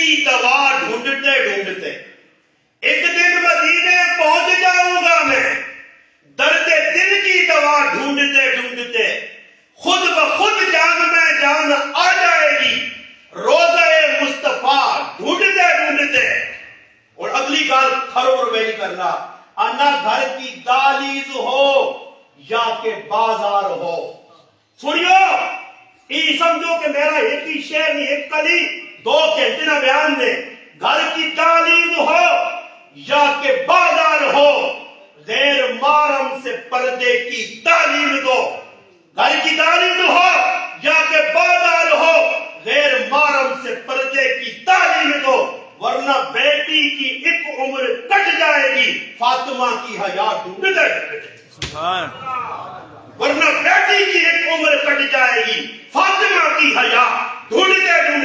کی دوا ڈھونڈتے ڈھونڈتے ایک دن مدینے پہنچ جاؤں گا میں، درد دل کی دوا ڈھونڈتے ڈھونڈتے خود بخود جان میں جان آ جائے گی، روزہ مصطفیٰ ڈھونڈتے ڈھونڈتے۔ اور اگلی گال کھرور ویلی کرنا، انا گھر کی دالیز ہو یا کہ بازار ہو۔ سنیو، یہ سمجھو کہ میرا ایک ہی شعر نہیں، ایک کلی 2 گھنٹے نہ بیان نے، گھر کی دالیز ہو یا کہ بازار ہو، غیر محرم سے پردے کی تعلیم دو۔ گھر کی دالیز ہو یا کہ بازار ہو، غیر محرم سے پردے کی تعلیم دو، ورنہ بیٹی کی ایک عمر کٹ جائے گی، فاطمہ کی حیا ڈھونڈتے ڈھونڈتے۔ ورنہ بیٹی کی ایک عمر کٹ جائے گی، فاطمہ کی حیا ڈھونڈتے ڈھونڈتے۔